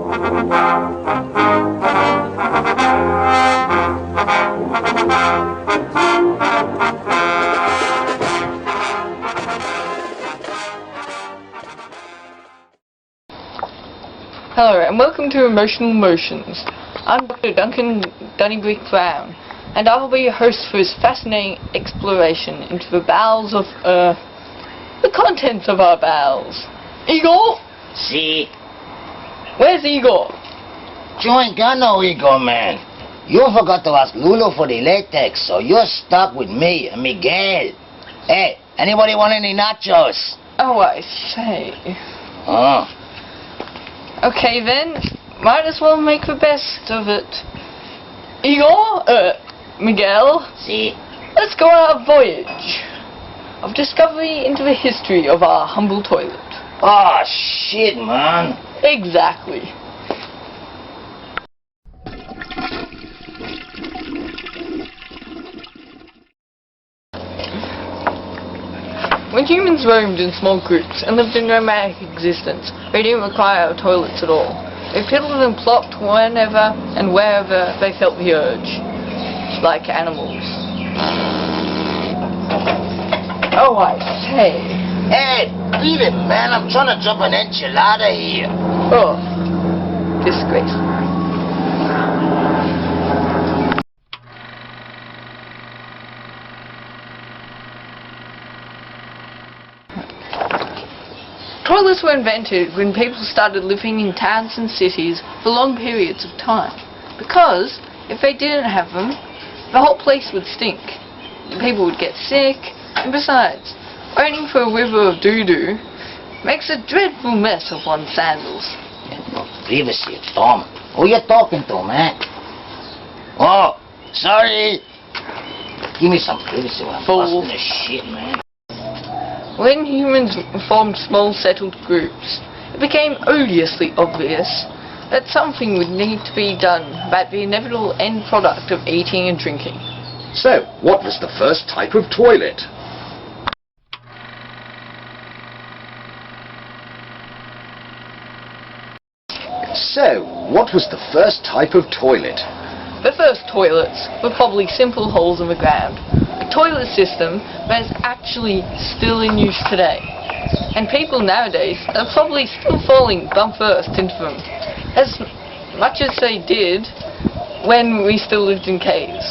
Hello and welcome to Emotional Motions. I'm Dr. Duncan Dunnybrick-Brown and I will be your host for this fascinating exploration into the bowels of the contents of our bowels. Igor? See? Where's Igor? You ain't got no ego, man. You forgot to ask Lulu for the latex, so you're stuck with me and Miguel. Hey, anybody want any nachos? Oh, I say. Oh. Okay then, might as well make the best of it. Igor? Miguel? See? Let's go on our voyage of discovery into the history of our humble toilet. Oh, shit, man. Exactly. When humans roamed in small groups and lived in nomadic existence, they didn't require toilets at all. They piddled and plopped whenever and wherever they felt the urge, like animals. Oh, I say. Hey, beat it, man. I'm trying to drop an enchilada here. Oh, disgrace. Toilets were invented when people started living in towns and cities for long periods of time. Because, if they didn't have them, the whole place would stink. People would get sick, and besides, waiting for a river of doo-doo makes a dreadful mess of one's sandals. Privacy, Tom. Who you talking to, man? Oh, sorry. Give me some privacy when I'm busting this shit, man. When humans formed small settled groups, it became odiously obvious that something would need to be done about the inevitable end product of eating and drinking. So, what was the first type of toilet? The first toilets were probably simple holes in the ground. A toilet system that is actually still in use today. And people nowadays are probably still falling bum first into them, as much as they did when we still lived in caves.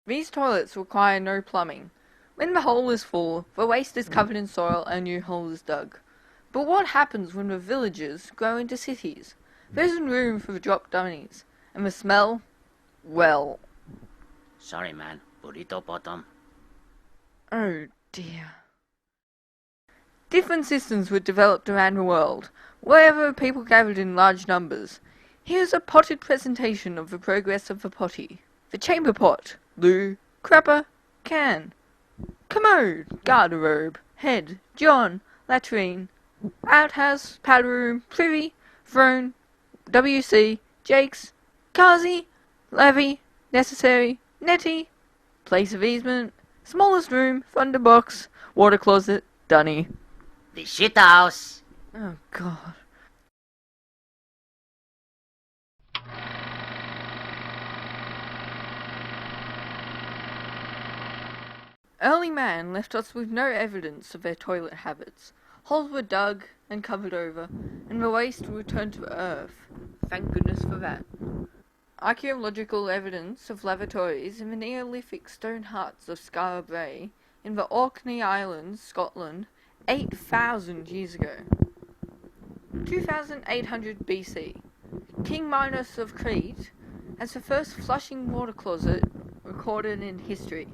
These toilets require no plumbing. When the hole is full, the waste is covered in soil and a new hole is dug. But what happens when the villagers grow into cities? There isn't room for the drop dummies, and the smell, well... Sorry, man. Burrito bottom. Oh dear. Different systems were developed around the world, wherever people gathered in large numbers. Here's a potted presentation of the progress of the potty. The chamber pot, loo, crapper, can, commode, garderobe, head, john, latrine, outhouse, powder room, privy, throne, WC, jakes, carsey, levy, necessary, netty, place of easement, smallest room, thunderbox, water closet, dunny. The shit house. Oh God. Early man left us with no evidence of their toilet habits. Holes were dug and covered over, and the waste returned to earth. Thank goodness for that. Archaeological evidence of lavatories in the Neolithic stone huts of Skara Brae in the Orkney Islands, Scotland, 8,000 years ago. 2800 BC. King Minos of Crete has the first flushing water closet recorded in history.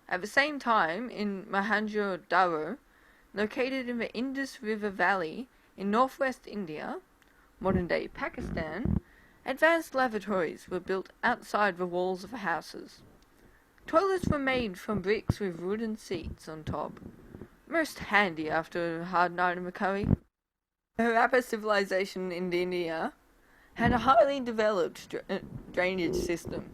At the same time, in Mohenjo-daro, located in the Indus River Valley in northwest India, modern-day Pakistan, advanced lavatories were built outside the walls of the houses. Toilets were made from bricks with wooden seats on top. Most handy after a hard night in the curry. The Harappa civilization in India had a highly developed drainage system,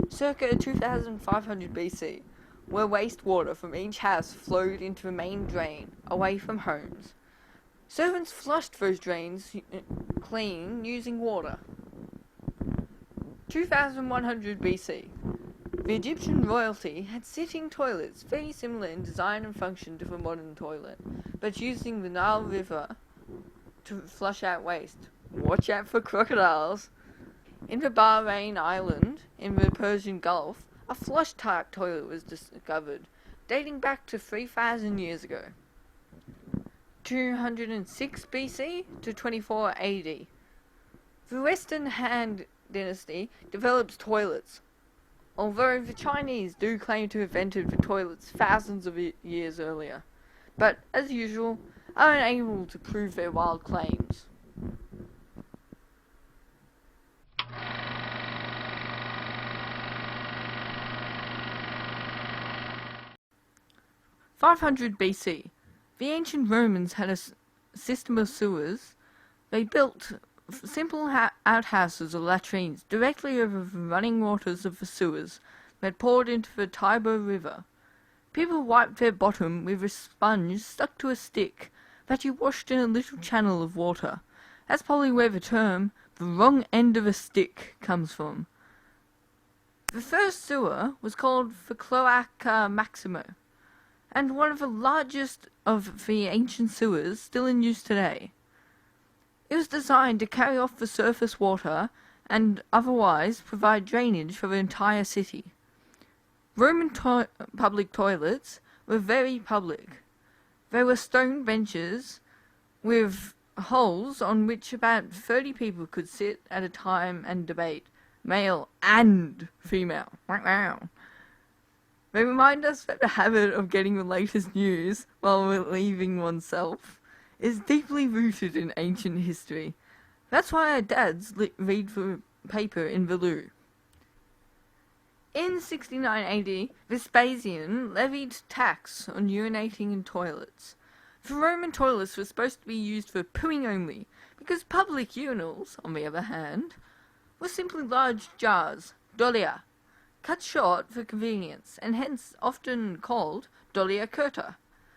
circa 2500 BC, where wastewater from each house flowed into the main drain, away from homes. Servants flushed those drains clean using water. 2100 BC. The Egyptian royalty had sitting toilets very similar in design and function to the modern toilet, but using the Nile River to flush out waste. Watch out for crocodiles! In the Bahrain Island, in the Persian Gulf, a flush-type toilet was discovered, dating back to 3,000 years ago. 206 BC to 24 AD. The Western Han dynasty develops toilets, although the Chinese do claim to have invented the toilets thousands of years earlier, but, as usual, are unable to prove their wild claims. (500 BC). The ancient Romans had a system of sewers. They built simple outhouses or latrines directly over the running waters of the sewers that poured into the Tiber River. People wiped their bottom with a sponge stuck to a stick that you washed in a little channel of water. That's probably where the term "the wrong end of a stick" comes from. The first sewer was called the Cloaca Maxima, and one of the largest of the ancient sewers still in use today. It was designed to carry off the surface water and otherwise provide drainage for the entire city. Roman public toilets were very public. There were stone benches with holes on which about 30 people could sit at a time and debate, male and female. Wow. They remind us that the habit of getting the latest news while relieving oneself is deeply rooted in ancient history. That's why our dads read the paper in the loo. In 69 AD, Vespasian levied tax on urinating in toilets. The Roman toilets were supposed to be used for pooing only, because public urinals, on the other hand, were simply large jars, dolia, cut short for convenience, and hence often called dolia curta,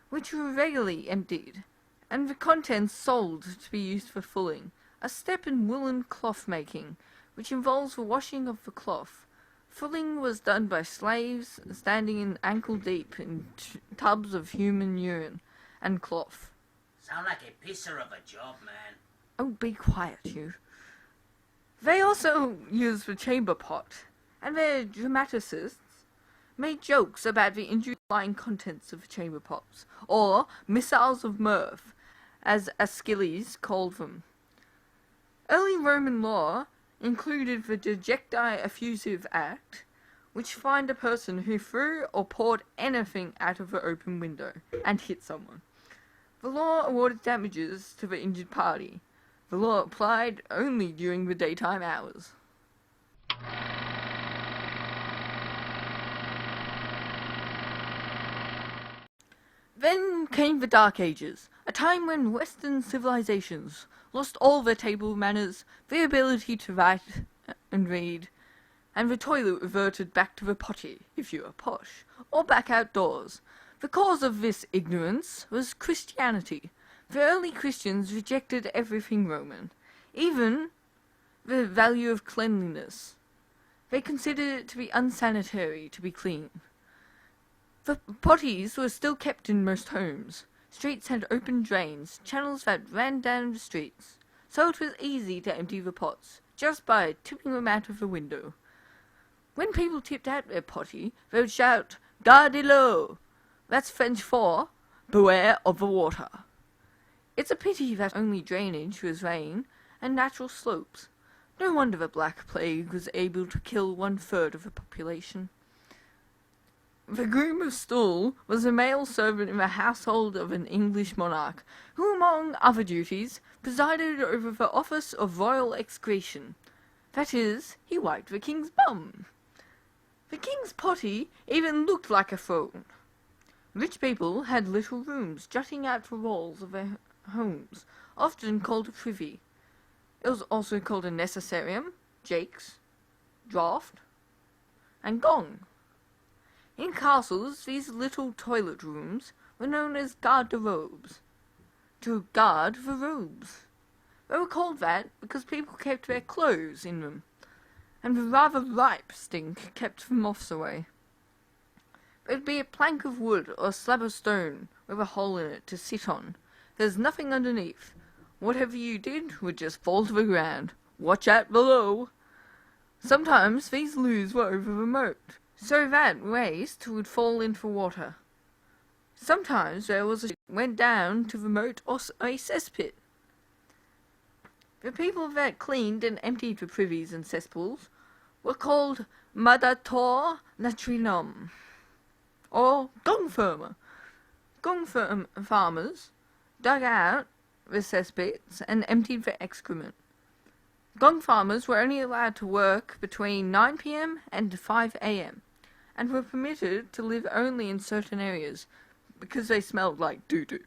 which were regularly emptied, and the contents sold to be used for fulling, a step in woolen cloth making, which involves the washing of the cloth. Fulling was done by slaves standing in ankle-deep in tubs of human urine and cloth. Sound like a pisser of a job, man. Oh, be quiet, you. They also used the chamber pot, and their dramaticists made jokes about the underlying contents of the chamber pots, or missiles of mirth, as Aeschylus called them. Early Roman law included the Dejecti Effusive Act, which fined a person who threw or poured anything out of the open window and hit someone. The law awarded damages to the injured party. The law applied only during the daytime hours. Then came the Dark Ages, a time when Western civilizations lost all their table manners, their ability to write and read, and the toilet reverted back to the potty, if you were posh, or back outdoors. The cause of this ignorance was Christianity. The early Christians rejected everything Roman, even the value of cleanliness. They considered it to be unsanitary to be clean. The potties were still kept in most homes. Streets had open drains, channels that ran down the streets, so it was easy to empty the pots, just by tipping them out of the window. When people tipped out their potty, they would shout, "Gardez l'eau!" That's French for, "Beware of the water." It's a pity that only drainage was rain and natural slopes. No wonder the Black Plague was able to kill 1/3 of the population. The groom of stool was a male servant in the household of an English monarch, who, among other duties, presided over the office of royal excretion. That is, he wiped the king's bum. The king's potty even looked like a throne. Rich people had little rooms jutting out the walls of their homes, often called a privy. It was also called a necessarium, jakes, draught, and gong. In castles, these little toilet rooms were known as garde-robes, to guard the robes. They were called that because people kept their clothes in them, and the rather ripe stink kept the moths away. There'd be a plank of wood or a slab of stone with a hole in it to sit on. There's nothing underneath. Whatever you did would just fall to the ground. Watch out below. Sometimes these loos were over the moat, so that waste would fall into the water. Sometimes there was a went down to the moat or a cesspit. The people that cleaned and emptied the privies and cesspools were called Madator Latrinum, or gong farmer. Farmers dug out the cesspits and emptied the excrement. Gong farmers were only allowed to work between 9 p.m. and 5 a.m. and were permitted to live only in certain areas because they smelled like doo-doo.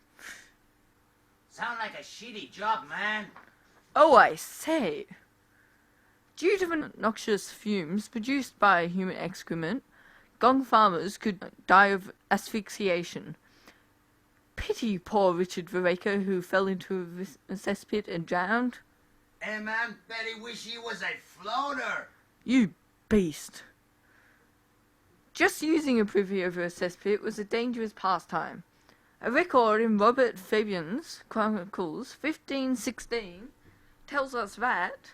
Sound like a shitty job, man. Oh, I say! Due to the noxious fumes produced by human excrement, gong farmers could die of asphyxiation. Pity poor Richard Vareka who fell into a cesspit and drowned. Hey, man, bet he wish he was a floater. You beast. Just using a privy over a cesspit was a dangerous pastime. A record in Robert Fabian's Chronicles 1516 tells us that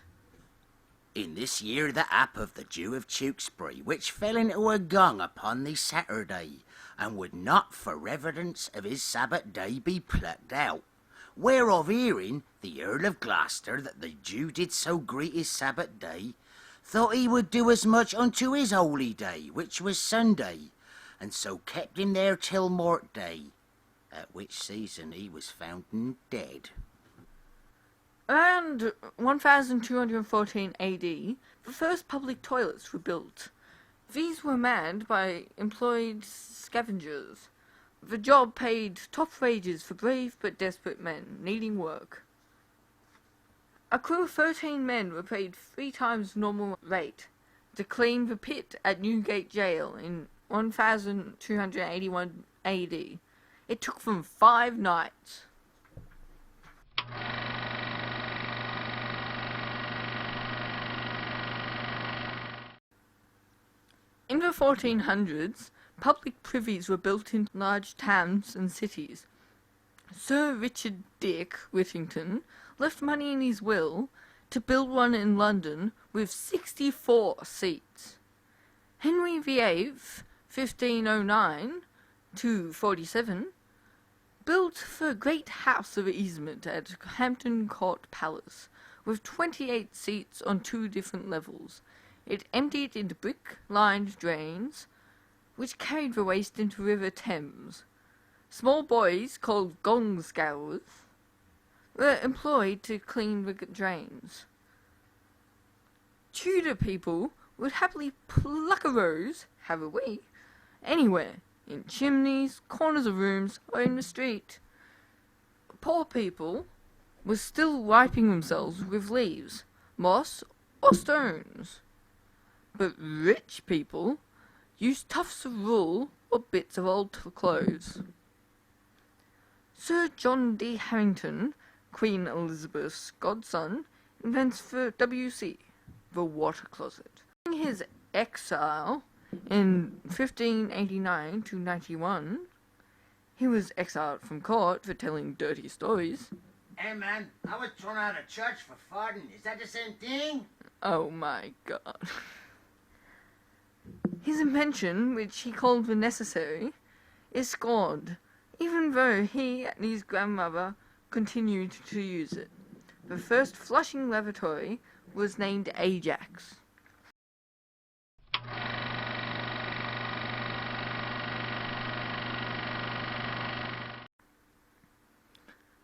in this year the ap of the Jew of Tewkesbury, which fell into a gong upon the Saturday, and would not for reverence of his Sabbath day be plucked out, whereof hearing the Earl of Gloucester that the Jew did so greet his Sabbath day, thought he would do as much unto his holy day, which was Sunday, and so kept him there till Mort day, at which season he was found dead. around 1214 AD, the first public toilets were built. These were manned by employed scavengers. The job paid top wages for brave but desperate men needing work. A crew of 13 men were paid 3 times normal rate to clean the pit at Newgate Jail in 1281 AD. It took them 5 nights. In the 1400s, public privies were built in large towns and cities. Sir Richard Dick Whittington left money in his will to build one in London with 64 seats. Henry VIII, 1509 to 47, built the Great House of Easement at Hampton Court Palace, with 28 seats on 2 different levels. It emptied into brick-lined drains, which carried the waste into River Thames. Small boys, called gong scourers, were employed to clean the drains. Tudor people would happily pluck a rose, have a wee, anywhere, in chimneys, corners of rooms, or in the street. Poor people were still wiping themselves with leaves, moss, or stones. But rich people used tufts of wool or bits of old clothes. Sir John D. Harrington, Queen Elizabeth's godson, invents the WC, the water closet. In his exile in 1589 to 91, he was exiled from court for telling dirty stories. Hey, man, I was thrown out of church for farting. Is that the same thing? Oh my god. His invention, which he called the necessary, is scorned, even though he and his grandmother continued to use it. The first flushing lavatory was named Ajax.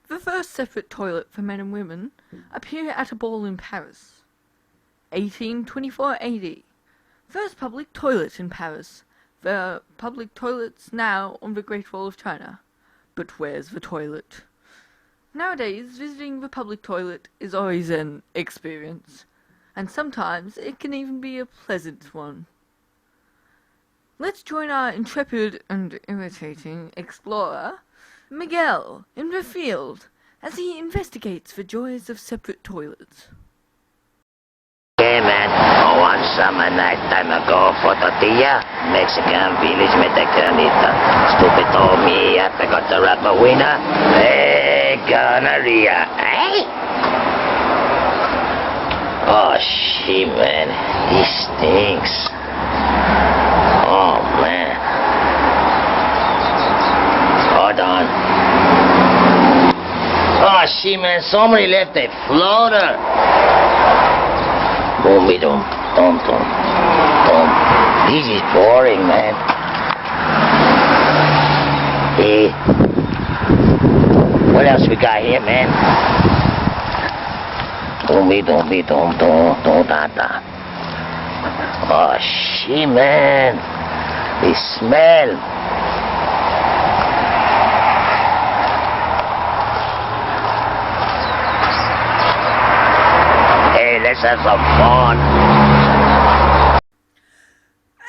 The first separate toilet for men and women appeared at a ball in Paris. 1824 AD. First public toilet in Paris. There are public toilets now on the Great Wall of China. But where's the toilet? Nowadays, visiting the public toilet is always an experience, and sometimes it can even be a pleasant one. Let's join our intrepid and irritating explorer, Miguel, in the field, as he investigates the joys of separate toilets. Hey man, one summer night time ago for tortilla, Mexican village met the carnita. Stupid told me I forgot to wrap a winner. Hey, gonorrhea, eh? Oh shit, man, this stinks. Oh man. Hold on. Oh shit, man, somebody left a floater. Boomy dum, dum dum, dum. This is boring, man. Hey, what else we got here, man? Boomy dum, dum, dum, dum, da, da. Oh shit, man. The smell. Let's have some fun.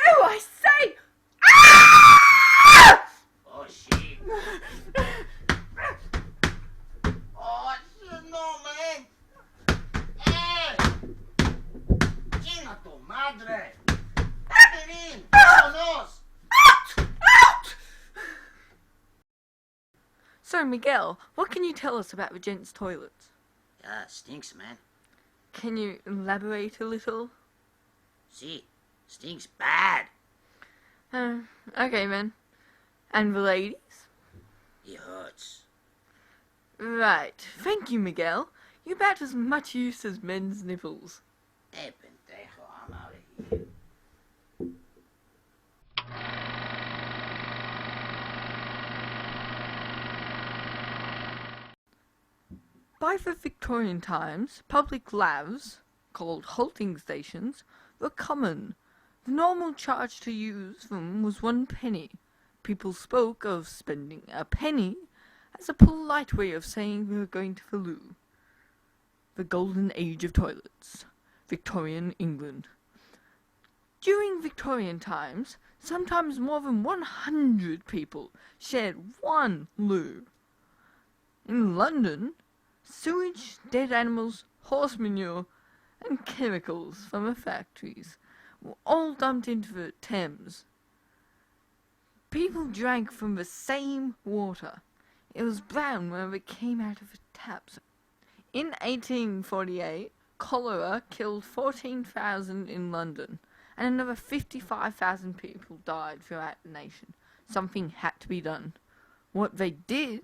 Oh, I say! Ah! Oh, shit. Oh, shit, no, man. Hey! Chinga tu madre. Get in. Vámonos. Out! So, Miguel, what can you tell us about the gents' toilets? Stinks, man. Can you elaborate a little? See, stinks bad. Okay, then. And the ladies? It hurts. Right. Thank you, Miguel. You're about as much use as men's nipples. Hey, pendejo, I'm out of here. By the Victorian times, public lavs, called halting stations, were common. The normal charge to use them was 1 penny. People spoke of spending a penny as a polite way of saying we were going to the loo. The golden age of toilets. Victorian England. During Victorian times, sometimes more than 100 people shared one loo. In London, sewage, dead animals, horse manure, and chemicals from the factories were all dumped into the Thames. People drank from the same water. It was brown when it came out of the taps. In 1848, cholera killed 14,000 in London, and another 55,000 people died throughout the nation. Something had to be done. What they did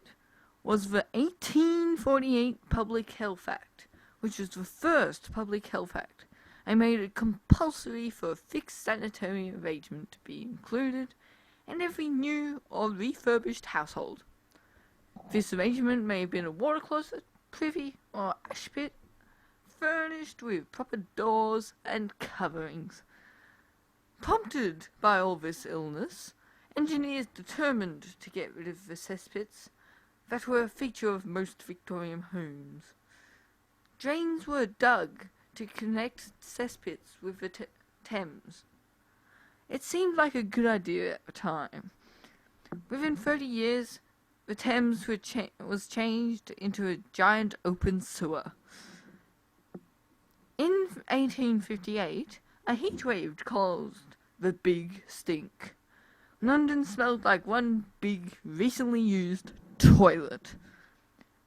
was the 1848 Public Health Act, which was the first Public Health Act, and made it compulsory for a fixed sanitary arrangement to be included in every new or refurbished household. This arrangement may have been a water closet, privy, or ash pit, furnished with proper doors and coverings. Prompted by all this illness, engineers determined to get rid of the cesspits that were a feature of most Victorian homes. Drains were dug to connect cesspits with the Thames. It seemed like a good idea at the time. Within 30 years, the Thames was changed into a giant open sewer. In 1858, a heatwave caused the Big Stink. London smelled like one big, recently used toilet.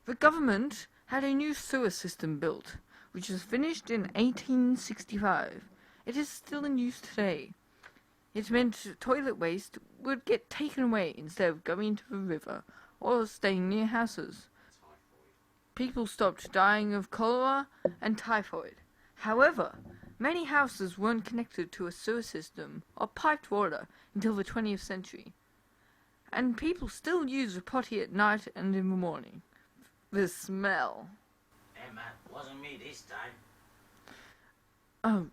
The government had a new sewer system built, which was finished in 1865. It is still in use today. It meant toilet waste would get taken away instead of going to the river or staying near houses. People stopped dying of cholera and typhoid. However, many houses weren't connected to a sewer system or piped water until the 20th century. And people still use the potty at night and in the morning. The smell. Hey, man, wasn't me this time. Oh,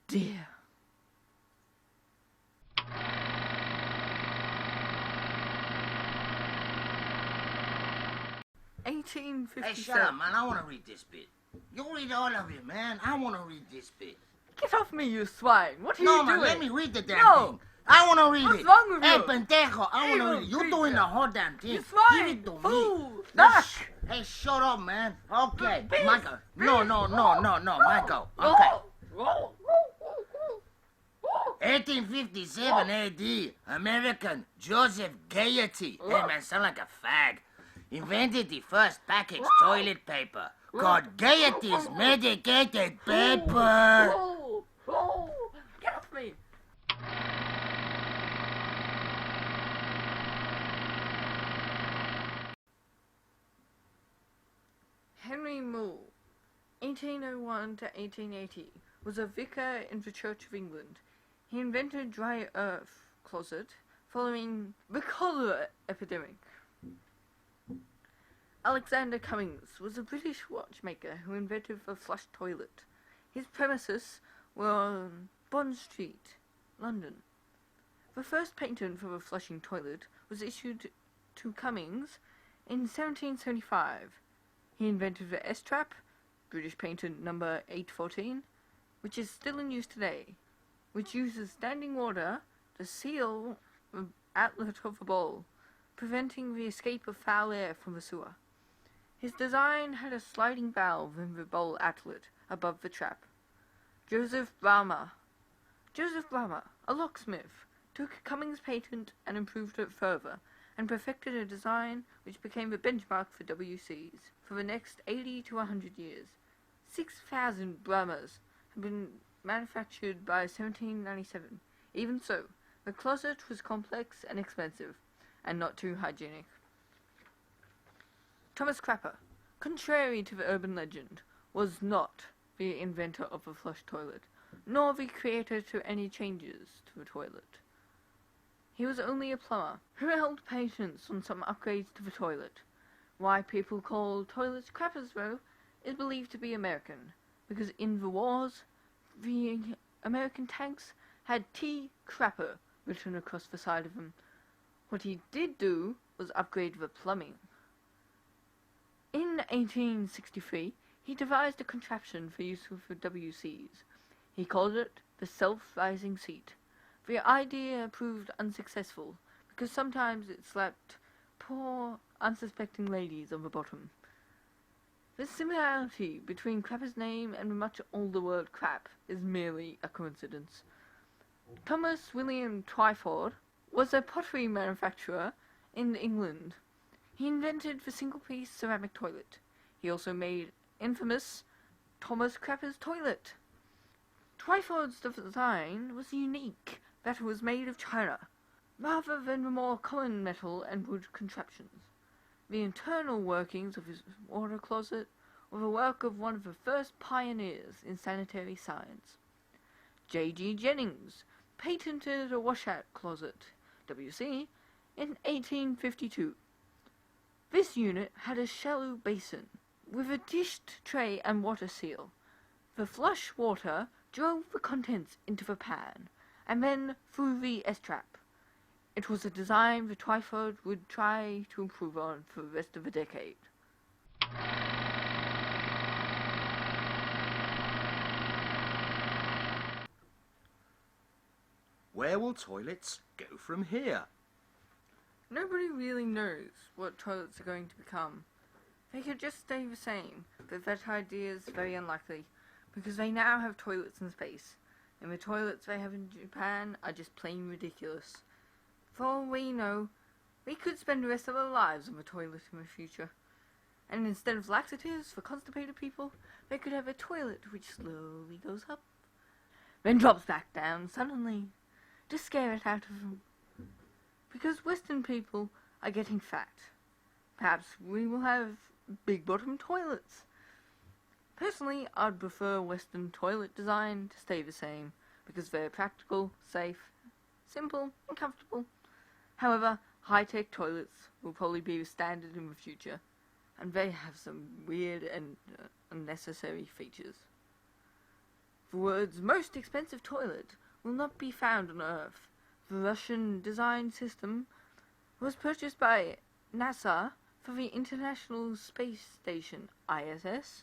dear. Hey, shut up, man. I want to read this bit. You read all of it, man. I want to read this bit. Get off me, you swine! What are you No, doing? man, let me read the damn No! thing. I want to read What's it. wrong with Hey, you? pendejo, I want to Evil read it. You're creature. doing the whole damn thing. You're Give swine. it to me. Fool. No, Duck. hey, shut up, man. Okay, Beast. Michael. No, Michael. Roll. Okay. Roll. 1857 AD, American Joseph Gaiety. Hey, man, sound like a fag. Invented the first packaged toilet paper called Gaiety's Medicated Paper. Roll. Roll. Get off me. Henry Moore, 1801 to 1880, was a vicar in the Church of England. He invented dry earth closet following the cholera epidemic. Alexander Cummings was a British watchmaker who invented the flush toilet. His premises were on Bond Street, London. The first patent for the flushing toilet was issued to Cummings in 1775. He invented the S-trap, British patent number 814, which is still in use today, which uses standing water to seal the outlet of the bowl, preventing the escape of foul air from the sewer. His design had a sliding valve in the bowl outlet above the trap. Joseph Bramah, a locksmith, took Cummings' patent and improved it further, and perfected a design which became the benchmark for WCs for the next 80 to 100 years. 6,000 Bramahs had been manufactured by 1797. Even so, the closet was complex and expensive, and not too hygienic. Thomas Crapper, contrary to the urban legend, was not the inventor of the flush toilet, nor the creator to any changes to the toilet. He was only a plumber who held patents on some upgrades to the toilet. Why people call toilets crappers, though, is believed to be American, because in the wars, the American tanks had T. Crapper written across the side of them. What he did do was upgrade the plumbing. In 1863, he devised a contraption for use with the WCs. He called it the self-rising seat. The idea proved unsuccessful, because sometimes it slapped poor, unsuspecting ladies on the bottom. The similarity between Crapper's name and the much older word crap is merely a coincidence. Thomas William Twyford was a pottery manufacturer in England. He invented the single-piece ceramic toilet. He also made infamous Thomas Crapper's toilet. Twyford's design was unique, that it was made of china, rather than the more common metal and wood contraptions. The internal workings of his water closet were the work of one of the first pioneers in sanitary science. J.G. Jennings patented a washout closet, WC, in 1852. This unit had a shallow basin with a dished tray and water seal. The flush water drove the contents into the pan, and then through the S-trap. It was a design that Twyford would try to improve on for the rest of the decade. Where will toilets go from here? Nobody really knows what toilets are going to become. They could just stay the same, but that idea is very unlikely, because they now have toilets in space, and the toilets they have in Japan are just plain ridiculous. For all we know, we could spend the rest of our lives on the toilet in the future. And instead of laxatives for constipated people, they could have a toilet which slowly goes up, then drops back down suddenly, to scare it out of them. Because Western people are getting fat. Perhaps we will have big-bottom toilets. Personally, I'd prefer Western toilet design to stay the same, because they're practical, safe, simple, and comfortable. However, high-tech toilets will probably be the standard in the future, and they have some weird and unnecessary features. The world's most expensive toilet will not be found on Earth. The Russian design system was purchased by NASA for the International Space Station, ISS,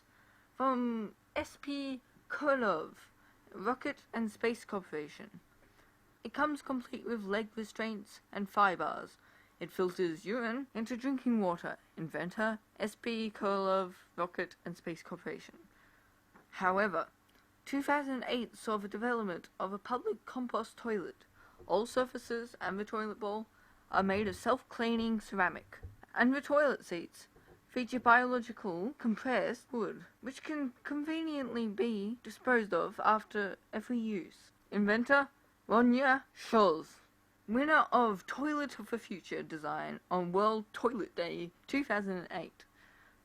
from S.P. Kolov, Rocket and Space Corporation. It comes complete with leg restraints and fibers. It filters urine into drinking water. Inventor, S.P. Kolov, Rocket and Space Corporation. However, 2008 saw the development of a public compost toilet. All surfaces and the toilet bowl are made of self-cleaning ceramic, and the toilet seats feature biological compressed wood, which can conveniently be disposed of after every use. Inventor, Ronya Scholz. Winner of Toilet of the Future design on World Toilet Day 2008.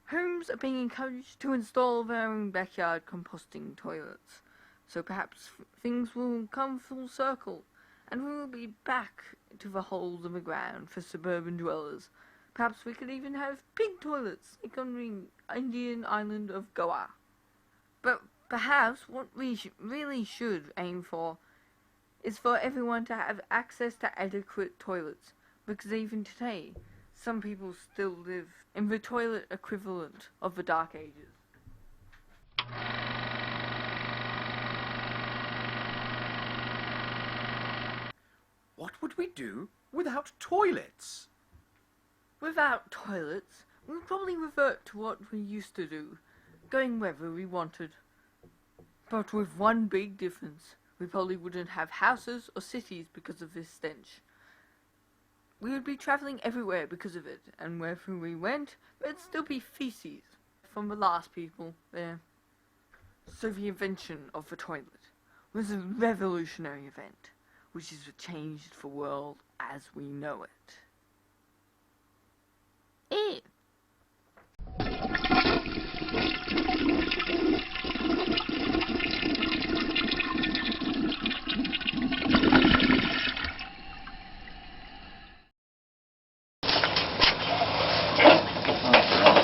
Homes are being encouraged to install their own backyard composting toilets, so perhaps things will come full circle, and we will be back to the holes in the ground for suburban dwellers. Perhaps we could even have pig toilets, like on the Indian island of Goa. But perhaps what we really should aim for is for everyone to have access to adequate toilets, because even today, some people still live in the toilet equivalent of the Dark Ages. What would we do without toilets? Without toilets, we'll probably revert to what we used to do, going wherever we wanted. But with one big difference. We probably wouldn't have houses or cities because of this stench. We would be travelling everywhere because of it, and wherever we went, there'd still be feces from the last people there. So the invention of the toilet was a revolutionary event, which has changed the world as we know it.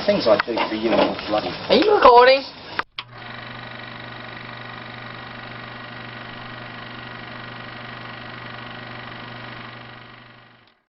Things I do for you, you bloody... Are you recording?